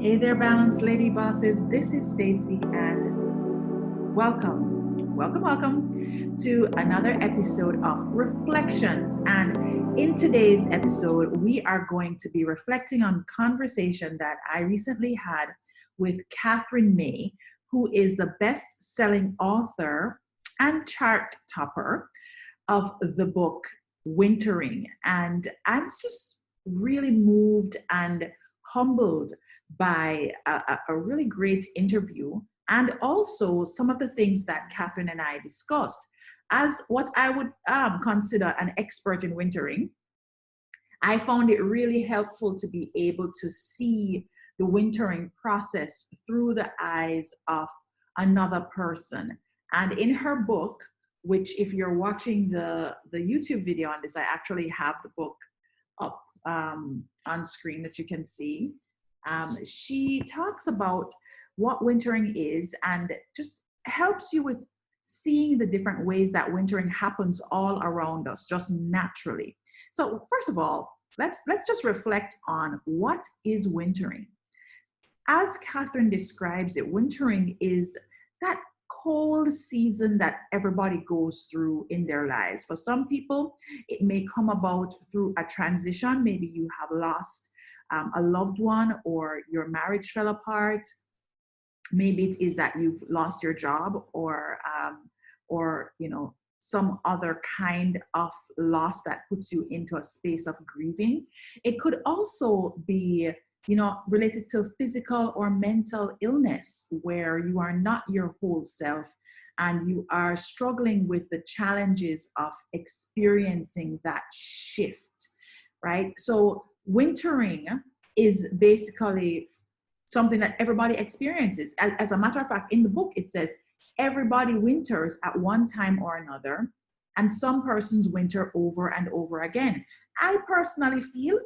Hey there, Balanced Lady Bosses. This is Stacy, and welcome to another episode of Reflections. And in today's episode, we are going to be reflecting on a conversation that I recently had with Catherine May, who is the best-selling author and chart topper of the book Wintering. And I'm just really moved and humbled by a really great interview, and also some of the things that Catherine and I discussed. As what I would consider an expert in wintering, I found it really helpful to be able to see the wintering process through the eyes of another person. And in her book, which if you're watching the YouTube video on this, I actually have the book up on screen that you can see. She talks about what wintering is and just helps you with seeing the different ways that wintering happens all around us, just naturally. So first of all, let's just reflect on what is wintering. As Catherine describes it, wintering is that cold season that everybody goes through in their lives. For some people, it may come about through a transition. Maybe you have lost a loved one, or your marriage fell apart. Maybe it is that you've lost your job, or some other kind of loss that puts you into a space of grieving. It could also be related to physical or mental illness, where you are not your whole self and you are struggling with the challenges of experiencing that shift, right? So wintering is basically something that everybody experiences. As a matter of fact, in the book, it says everybody winters at one time or another, and some persons winter over and over again. I personally feel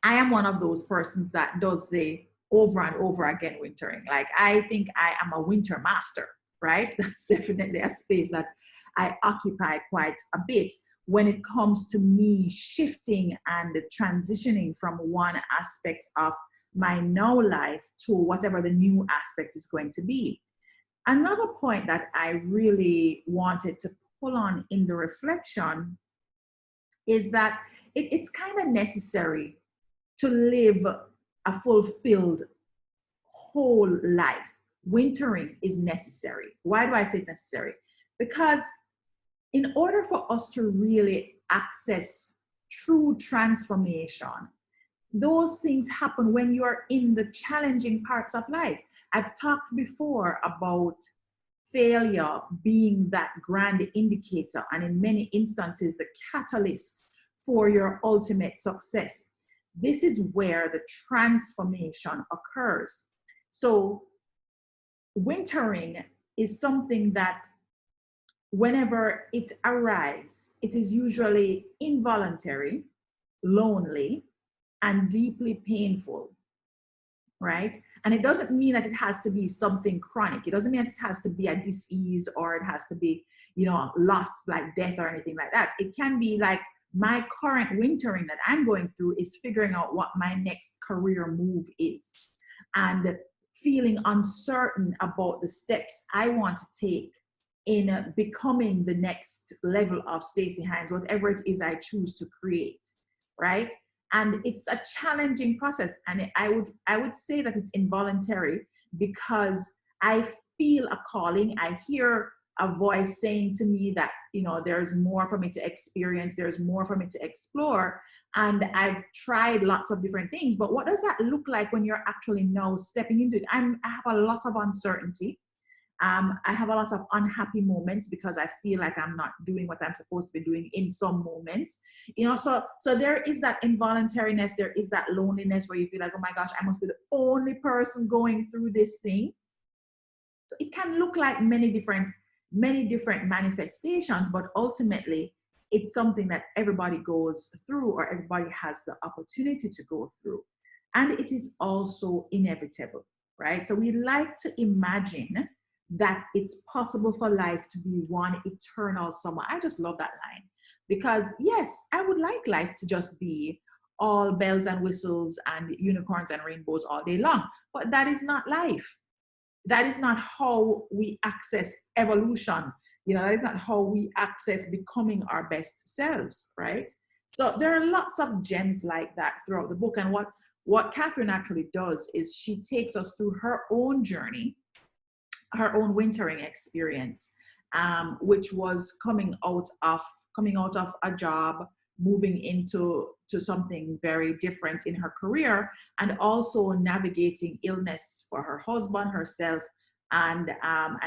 I am one of those persons that does the over and over again wintering. Like, I think I am a winter master, right? That's definitely a space that I occupy quite a bit when it comes to me shifting and transitioning from one aspect of my now life to whatever the new aspect is going to be. Another point that I really wanted to pull on in the reflection is that it's kind of necessary to live a fulfilled whole life. Wintering is necessary. Why do I say it's necessary? Because in order for us to really access true transformation, those things happen when you are in the challenging parts of life. I've talked before about failure being that grand indicator, and in many instances, the catalyst for your ultimate success. This is where the transformation occurs. So wintering is something that whenever it arrives, it is usually involuntary, lonely, and deeply painful, right? And it doesn't mean that it has to be something chronic. It doesn't mean that it has to be a disease, or it has to be, loss like death or anything like that. It can be like, my current wintering that I'm going through is figuring out what my next career move is, and feeling uncertain about the steps I want to take in becoming the next level of Stacy Hines, whatever it is I choose to create, right? And it's a challenging process, and I would say that it's involuntary, because I feel a calling. I hear a voice saying to me that, there's more for me to experience, there's more for me to explore. And I've tried lots of different things, but what does that look like when you're actually now stepping into it? I have a lot of uncertainty. I have a lot of unhappy moments because I feel like I'm not doing what I'm supposed to be doing in some moments, so there is that involuntariness, there is that loneliness where you feel like, oh my gosh, I must be the only person going through this thing. So it can look like many different manifestations, but ultimately it's something that everybody goes through, or everybody has the opportunity to go through. And it is also inevitable, right? So we like to imagine that it's possible for life to be one eternal summer. I just love that line, because yes, I would like life to just be all bells and whistles and unicorns and rainbows all day long. But that is not life. That is not how we access evolution. That is not how we access becoming our best selves, right? So there are lots of gems like that throughout the book. And what Catherine actually does is she takes us through her own journey, her own wintering experience, which was coming out of a job, moving into something very different in her career, and also navigating illness for her husband, herself, and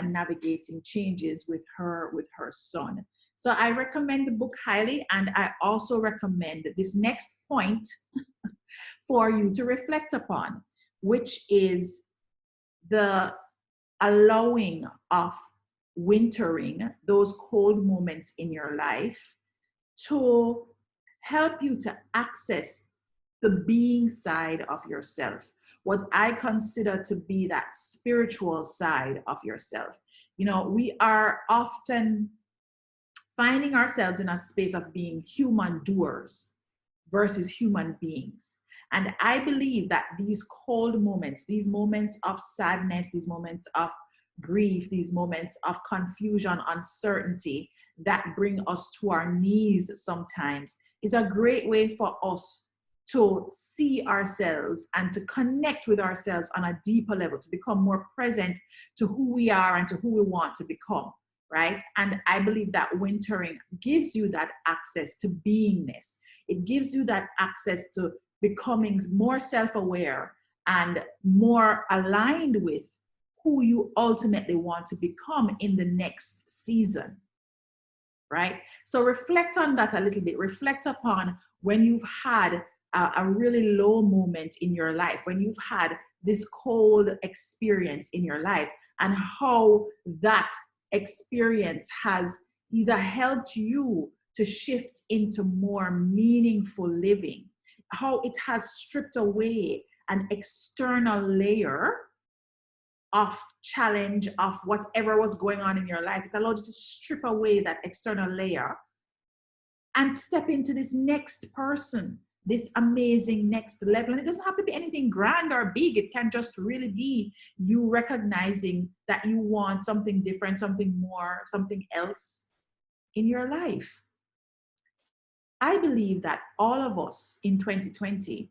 navigating changes with her son. So I recommend the book highly, and I also recommend this next point for you to reflect upon, which is the allowing of wintering, those cold moments in your life, to help you to access the being side of yourself, what I consider to be that spiritual side of yourself. We are often finding ourselves in a space of being human doers versus human beings. And I believe that these cold moments, these moments of sadness, these moments of grief, these moments of confusion, uncertainty that bring us to our knees sometimes, is a great way for us to see ourselves and to connect with ourselves on a deeper level, to become more present to who we are and to who we want to become, right? And I believe that wintering gives you that access to beingness. It gives you that access to becoming more self-aware and more aligned with who you ultimately want to become in the next season, right? So reflect on that a little bit. Reflect upon when you've had a really low moment in your life, when you've had this cold experience in your life, and how that experience has either helped you to shift into more meaningful living, how it has stripped away an external layer of challenge, of whatever was going on in your life. It allowed you to strip away that external layer and step into this next person, this amazing next level. And it doesn't have to be anything grand or big. It can just really be you recognizing that you want something different, something more, something else in your life. I believe that all of us in 2020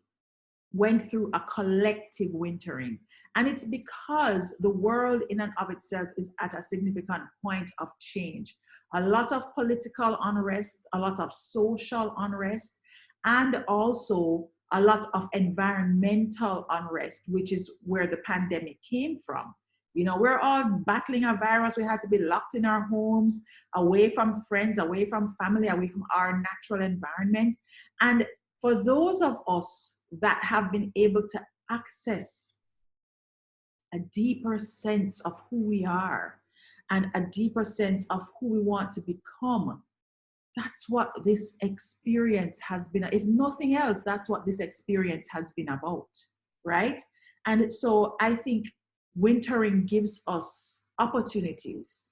went through a collective wintering. And it's because the world in and of itself is at a significant point of change. A lot of political unrest, a lot of social unrest, and also a lot of environmental unrest, which is where the pandemic came from. We're all battling a virus. We had to be locked in our homes, away from friends, away from family, away from our natural environment. And for those of us that have been able to access a deeper sense of who we are and a deeper sense of who we want to become, that's what this experience has been. If nothing else, that's what this experience has been about, right? And so I think wintering gives us opportunities,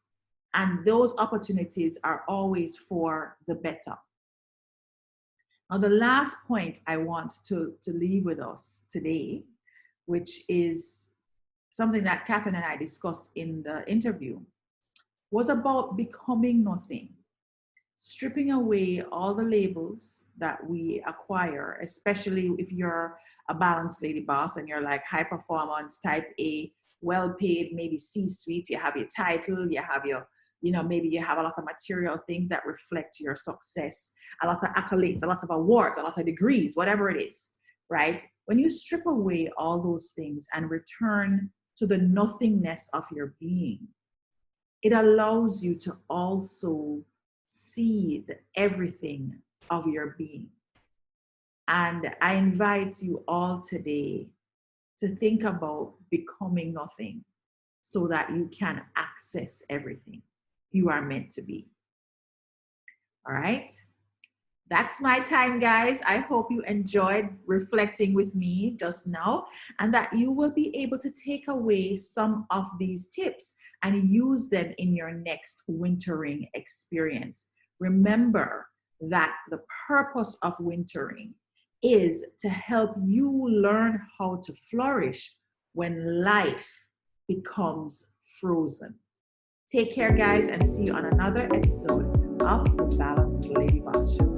and those opportunities are always for the better. Now, the last point I want to leave with us today, which is something that Catherine and I discussed in the interview, was about becoming nothing. Stripping away all the labels that we acquire, especially if you're a balanced lady boss and you're like high performance, type A, well-paid, maybe C-suite, you have your title, you have your, maybe you have a lot of material things that reflect your success, a lot of accolades, a lot of awards, a lot of degrees, whatever it is, right? When you strip away all those things and return to the nothingness of your being, it allows you to also see the everything of your being. And I invite you all today to think about becoming nothing so that you can access everything you are meant to be. All right? That's my time, guys. I hope you enjoyed reflecting with me just now, and that you will be able to take away some of these tips and use them in your next wintering experience. Remember that the purpose of wintering is to help you learn how to flourish when life becomes frozen. Take care, guys, and see you on another episode of the Balanced Lady Boss Show.